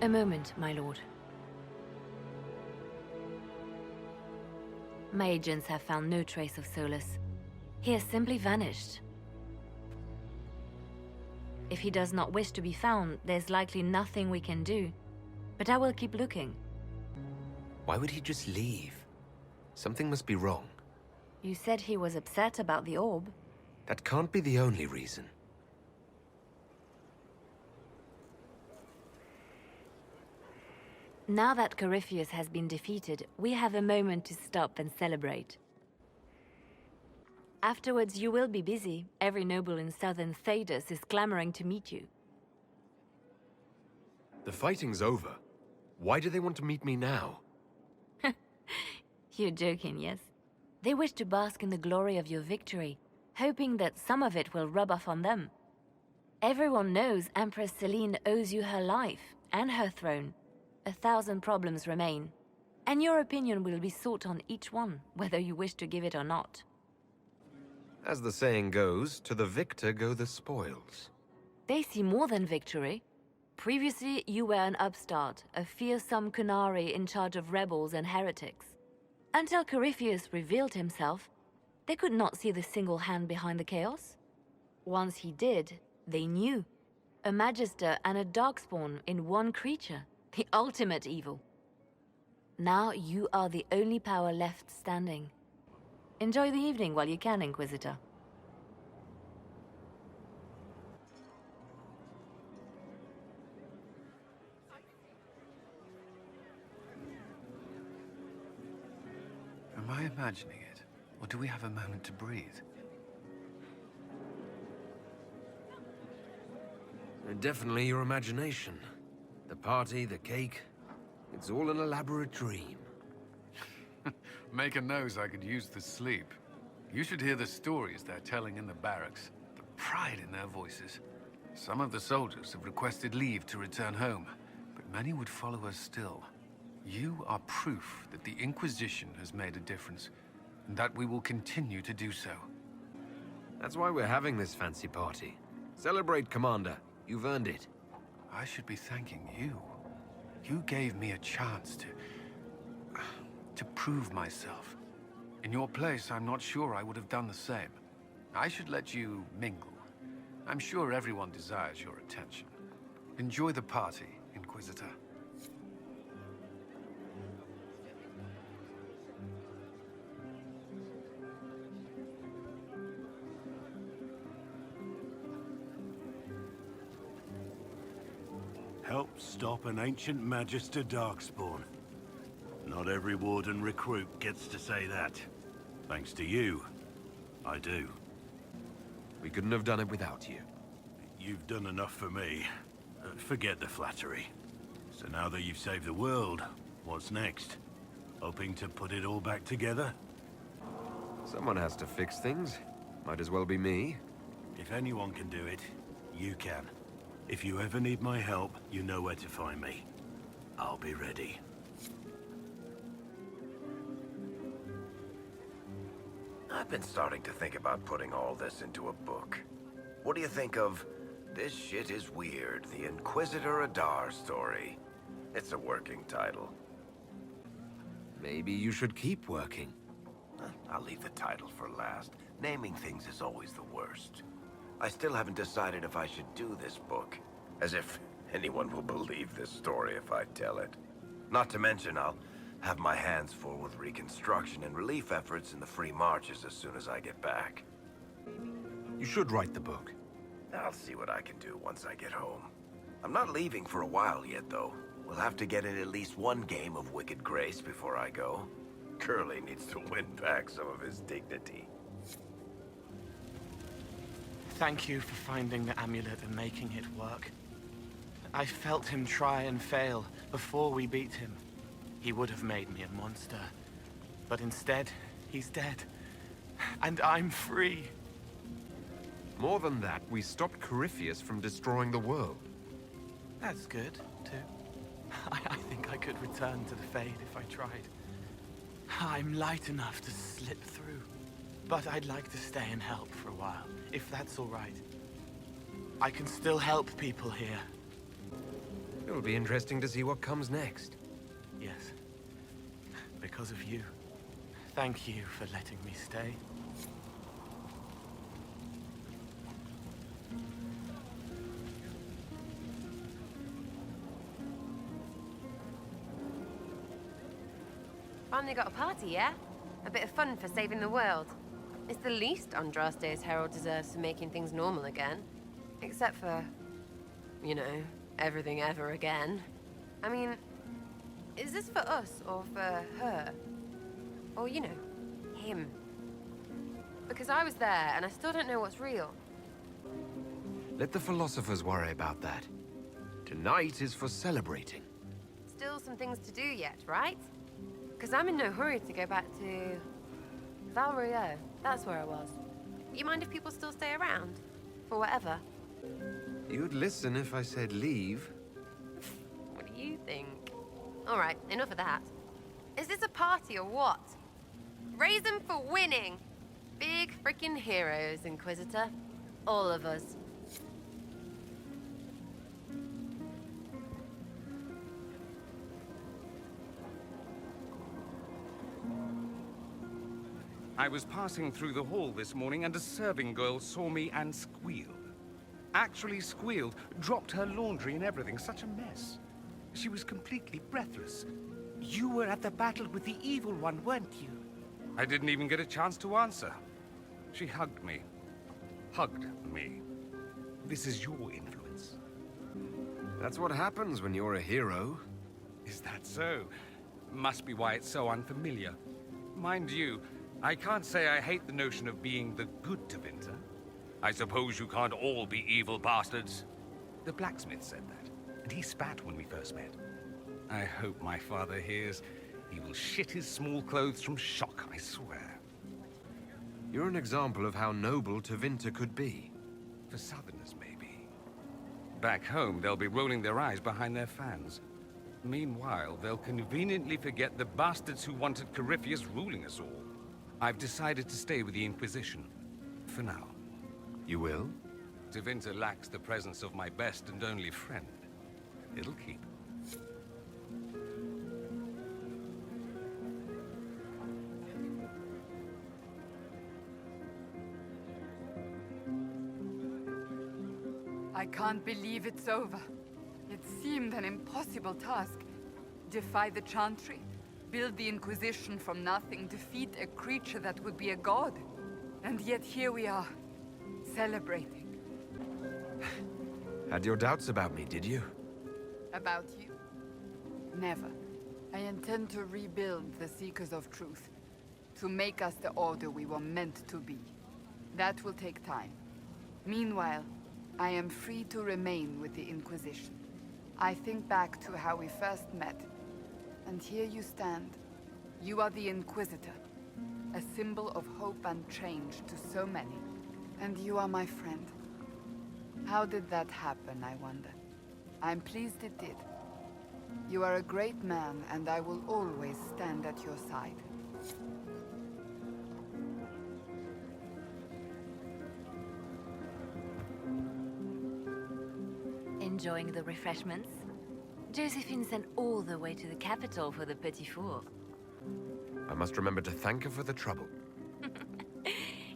A moment, my lord. My agents have found no trace of Solus. He has simply vanished. If he does not wish to be found, there's likely nothing we can do. But I will keep looking. Why would he just leave? Something must be wrong. You said he was upset about the orb. That can't be the only reason. Now that Corypheus has been defeated, we have a moment to stop and celebrate. Afterwards, you will be busy. Every noble in southern Thedas is clamoring to meet you. The fighting's over. Why do they want to meet me now? You're joking, yes? They wish to bask in the glory of your victory, hoping that some of it will rub off on them. Everyone knows Empress Celine owes you her life and her throne. 1,000 problems remain, and your opinion will be sought on each one, whether you wish to give it or not. As the saying goes, to the victor go the spoils. They see more than victory. Previously, you were an upstart, a fearsome Kunari in charge of rebels and heretics. Until Corypheus revealed himself, they could not see the single hand behind the chaos. Once he did, they knew. A Magister and a Darkspawn in one creature, the ultimate evil. Now you are the only power left standing. Enjoy the evening while you can, Inquisitor. Am I imagining it? Or do we have a moment to breathe? Definitely your imagination. The party, the cake, it's all an elaborate dream. Make a nose I could use the sleep. You should hear the stories they're telling in the barracks. The pride in their voices. Some of the soldiers have requested leave to return home, but many would follow us still. You are proof that the Inquisition has made a difference, and that we will continue to do so. That's why we're having this fancy party. Celebrate, Commander. You've earned it. I should be thanking you. You gave me a chance to prove myself. In your place, I'm not sure I would have done the same. I should let you mingle. I'm sure everyone desires your attention. Enjoy the party, Inquisitor. Help stop an ancient Magister Darkspawn. Not every Warden recruit gets to say that. Thanks to you, I do. We couldn't have done it without you. You've done enough for me. Forget the flattery. So now that you've saved the world, what's next? Hoping to put it all back together? Someone has to fix things. Might as well be me. If anyone can do it, you can. If you ever need my help, you know where to find me. I'll be ready. I've been starting to think about putting all this into a book. What do you think of This Shit Is Weird, the Inquisitor Adar story? It's a working title. Maybe you should keep working. I'll leave the title for last. Naming things is always the worst. I still haven't decided if I should do this book. As if anyone will believe this story if I tell it. Not to mention, I'll have my hands full with reconstruction and relief efforts in the free marches as soon as I get back. You should write the book. I'll see what I can do once I get home. I'm not leaving for a while yet, though. We'll have to get in at least one game of Wicked Grace before I go. Curly needs to win back some of his dignity. Thank you for finding the amulet and making it work. I felt him try and fail before we beat him. He would have made me a monster. But instead, he's dead. And I'm free. More than that, we stopped Corypheus from destroying the world. That's good, too. I think I could return to the Fade if I tried. I'm light enough to slip through. But I'd like to stay and help for a while, if that's all right. I can still help people here. It'll be interesting to see what comes next. Yes. Because of you. Thank you for letting me stay. Finally got a party, yeah? A bit of fun for saving the world. It's the least Andraste's Herald deserves for making things normal again. Except for, you know, everything ever again. I mean, is this for us or for her? Or, you know, him? Because I was there and I still don't know what's real. Let the philosophers worry about that. Tonight is for celebrating. Still some things to do yet, right? Because I'm in no hurry to go back to... Valrio. That's where I was. You mind if people still stay around? For whatever? You'd listen if I said leave. What do you think? Alright, enough of that. Is this a party or what? Raise them for winning! Big freaking heroes, Inquisitor. All of us. I was passing through the hall this morning and a serving girl saw me and squealed. Actually squealed, dropped her laundry and everything. Such a mess. She was completely breathless. You were at the battle with the evil one, weren't you? I didn't even get a chance to answer. She hugged me. Hugged me. This is your influence. That's what happens when you're a hero. Is that so? Must be why it's so unfamiliar. Mind you, I can't say I hate the notion of being the good Tevinter. I suppose you can't all be evil bastards. The blacksmith said that, and he spat when we first met. I hope my father hears. He will shit his small clothes from shock, I swear. You're an example of how noble Tevinter could be. For Southerners, maybe. Back home, they'll be rolling their eyes behind their fans. Meanwhile, they'll conveniently forget the bastards who wanted Corypheus ruling us all. I've decided to stay with the Inquisition. For now. You will? Tevinter lacks the presence of my best and only friend. It'll keep. I can't believe it's over. It seemed an impossible task. Defy the Chantry, build the Inquisition from nothing, defeat a creature that would be a god. And yet here we are, celebrating. Had your doubts about me, did you? About you? Never. I intend to rebuild the Seekers of Truth, to make us the Order we were meant to be. That will take time. Meanwhile, I am free to remain with the Inquisition. I think back to how we first met, and here you stand. You are the Inquisitor, a symbol of hope and change to so many. And you are my friend. How did that happen, I wonder? I'm pleased it did. You are a great man, and I will always stand at your side. Enjoying the refreshments? Josephine sent all the way to the capital for the petit four. I must remember to thank her for the trouble.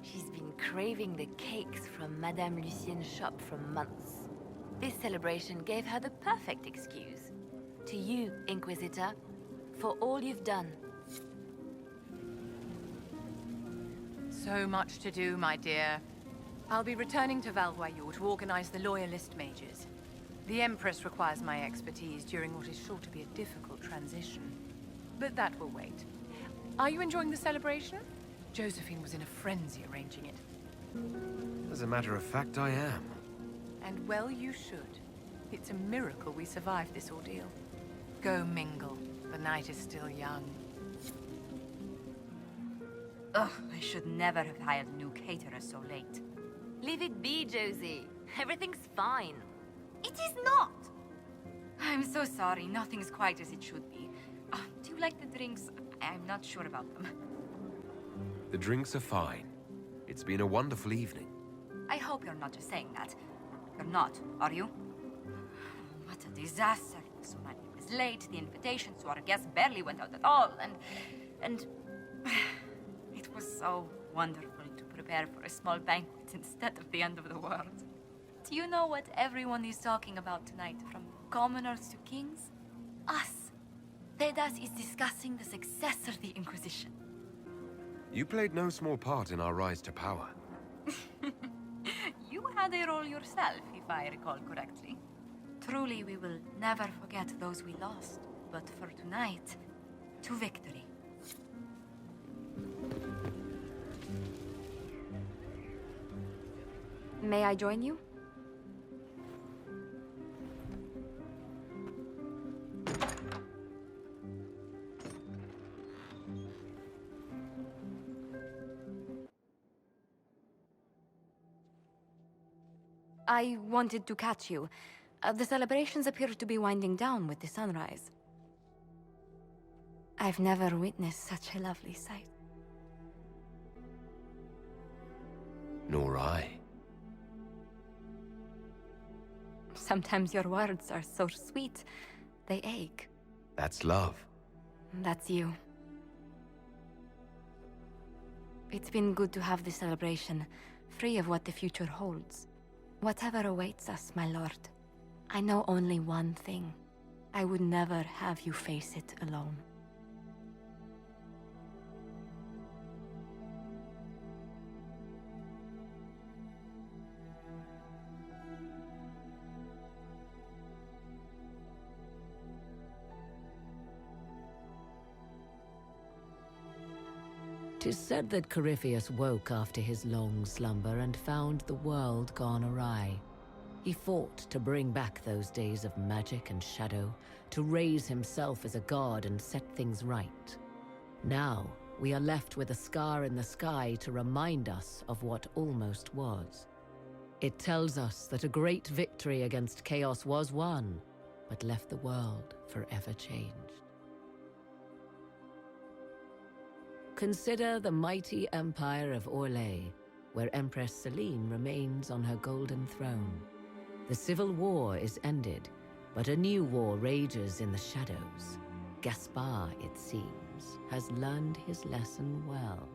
She's been craving the cakes from Madame Lucien's shop for months. This celebration gave her the perfect excuse. To you, Inquisitor, for all you've done. So much to do, my dear. I'll be returning to Valvoyou to organize the Loyalist Mages. The Empress requires my expertise during what is sure to be a difficult transition. But that will wait. Are you enjoying the celebration? Josephine was in a frenzy arranging it. As a matter of fact, I am. And well you should. It's a miracle we survived this ordeal. Go mingle. The night is still young. Ugh, I should never have hired a new caterer so late. Leave it be, Josie. Everything's fine. It is not! I'm so sorry, nothing's quite as it should be. Do you like the drinks? I'm not sure about them. The drinks are fine. It's been a wonderful evening. I hope you're not just saying that. You're not, are you? What a disaster. minutes late, the invitation to our guests barely went out at all, and it was so wonderful to prepare for a small banquet instead of the end of the world. Do you know what everyone is talking about tonight, from commoners to kings? Us. Thedas is discussing the successor of the Inquisition. You played no small part in our rise to power. You had a role yourself, if I recall correctly. Truly, we will never forget those we lost. But for tonight, to victory. May I join you? I wanted to catch you. The celebrations appear to be winding down with the sunrise. I've never witnessed such a lovely sight. Nor I. Sometimes your words are so sweet, they ache. That's love. That's you. It's been good to have this celebration, free of what the future holds. Whatever awaits us, my lord, I know only one thing. I would never have you face it alone. Tis said that Corypheus woke after his long slumber and found the world gone awry. He fought to bring back those days of magic and shadow, to raise himself as a god and set things right. Now, we are left with a scar in the sky to remind us of what almost was. It tells us that a great victory against chaos was won, but left the world forever changed. Consider the mighty empire of Orlais, where Empress Celine remains on her golden throne. The civil war is ended, but a new war rages in the shadows. Gaspard, it seems, has learned his lesson well.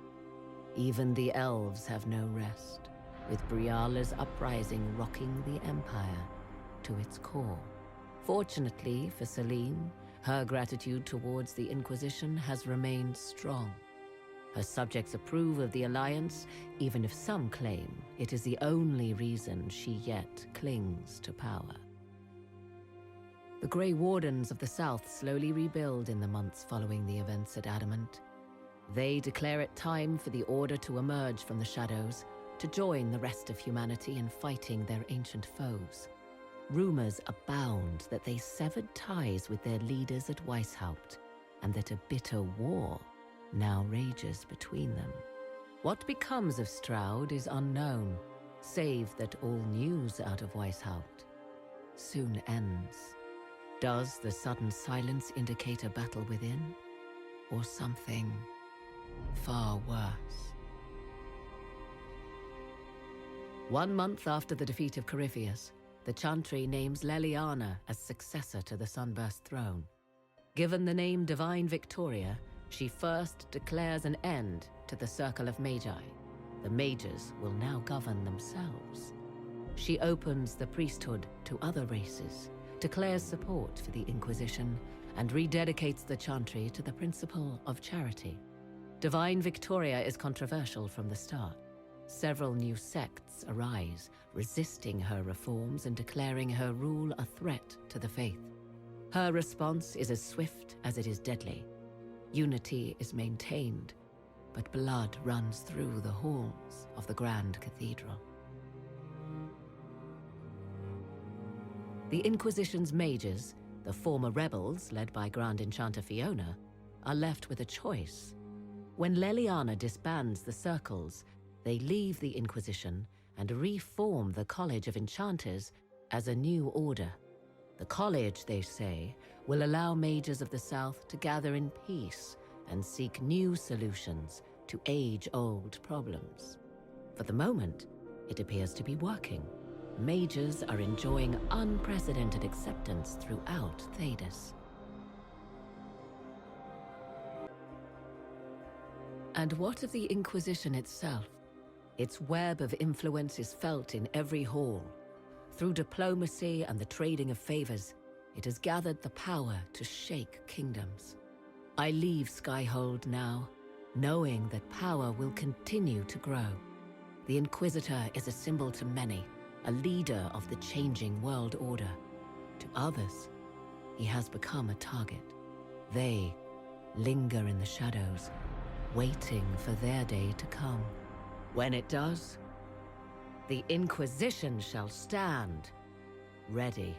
Even the elves have no rest, with Briala's uprising rocking the empire to its core. Fortunately for Celine, her gratitude towards the Inquisition has remained strong. Her subjects approve of the alliance, even if some claim it is the only reason she yet clings to power. The Grey Wardens of the South slowly rebuild in the months following the events at Adamant. They declare it time for the Order to emerge from the shadows, to join the rest of humanity in fighting their ancient foes. Rumors abound that they severed ties with their leaders at Weishaupt, and that a bitter war now rages between them. What becomes of Stroud is unknown, save that all news out of Weishaupt soon ends. Does the sudden silence indicate a battle within, or something far worse? 1 month after the defeat of Corypheus, the Chantry names Leliana as successor to the Sunburst throne. Given the name Divine Victoria, she first declares an end to the Circle of Magi. The mages will now govern themselves. She opens the priesthood to other races, declares support for the Inquisition, and rededicates the Chantry to the principle of charity. Divine Victoria is controversial from the start. Several new sects arise, resisting her reforms and declaring her rule a threat to the faith. Her response is as swift as it is deadly. Unity is maintained, but blood runs through the halls of the Grand Cathedral. The Inquisition's mages, the former rebels led by Grand Enchanter Fiona, are left with a choice. When Leliana disbands the circles, they leave the Inquisition and reform the College of Enchanters as a new order. The college, they say, will allow mages of the South to gather in peace and seek new solutions to age-old problems. For the moment, it appears to be working. Mages are enjoying unprecedented acceptance throughout Thedas. And what of the Inquisition itself? Its web of influence is felt in every hall. Through diplomacy and the trading of favors, it has gathered the power to shake kingdoms. I leave Skyhold now, knowing that power will continue to grow. The Inquisitor is a symbol to many, a leader of the changing world order. To others, he has become a target. They linger in the shadows, waiting for their day to come. When it does, the Inquisition shall stand ready.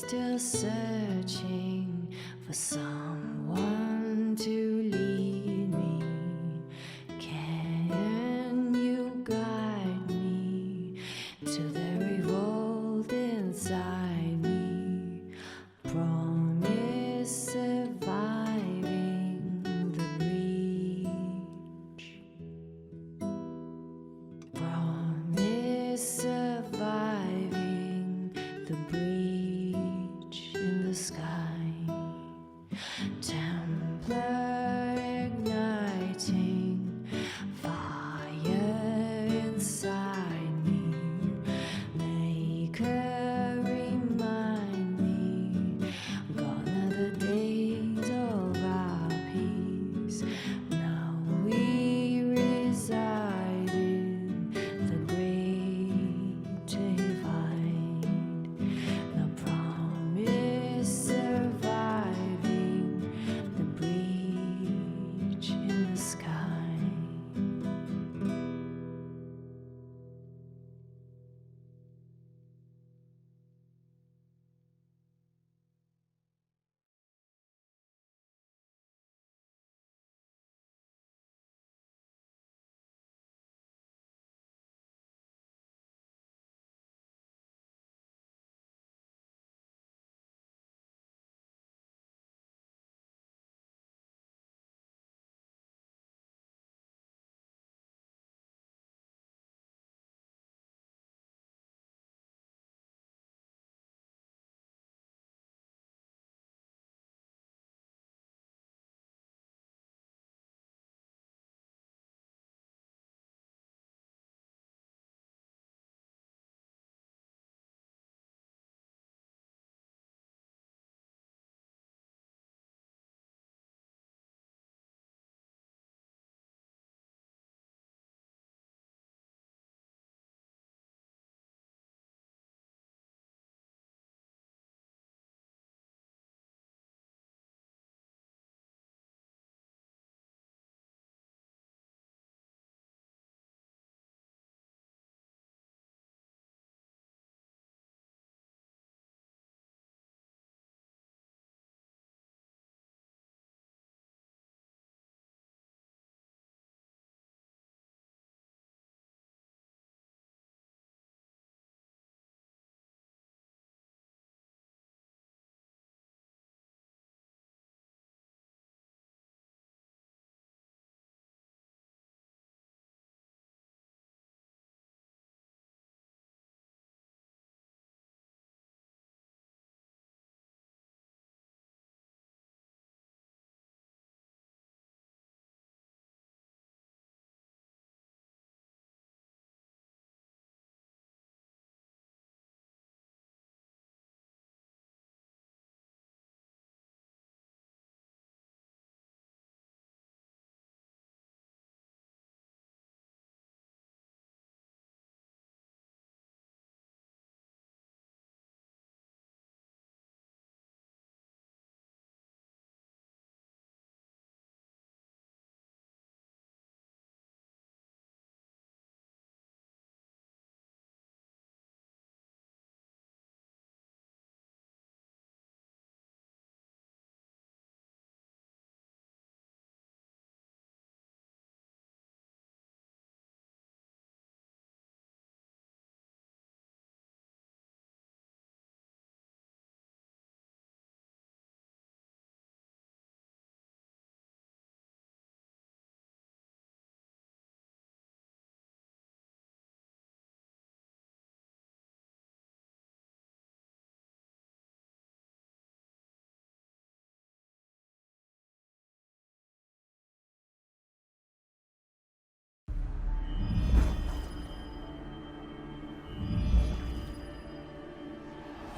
still searching for someone to lead me? Can you guide me to the revolt inside me? Promise surviving the breach. Promise surviving the breach in the sky. Templar igniting fire inside me. Make her remind me, gone are the days of our peace. Now we reside in the great divide. Now promise surviving the breach in the sky.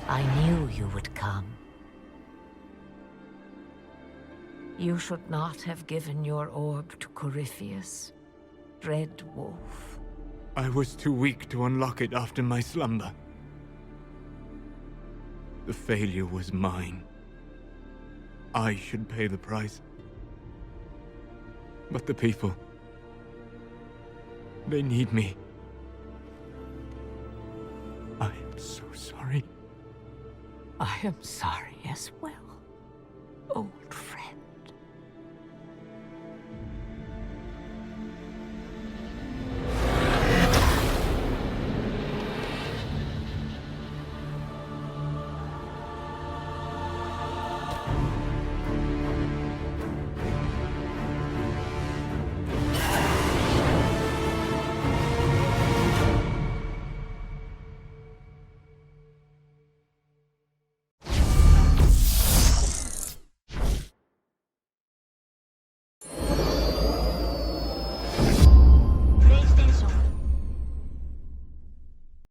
I knew you would come. You should not have given your orb to Corypheus, Dread Wolf. I was too weak to unlock it after my slumber. The failure was mine. I should pay the price. But the people... they need me. I am so sorry. I am sorry as well.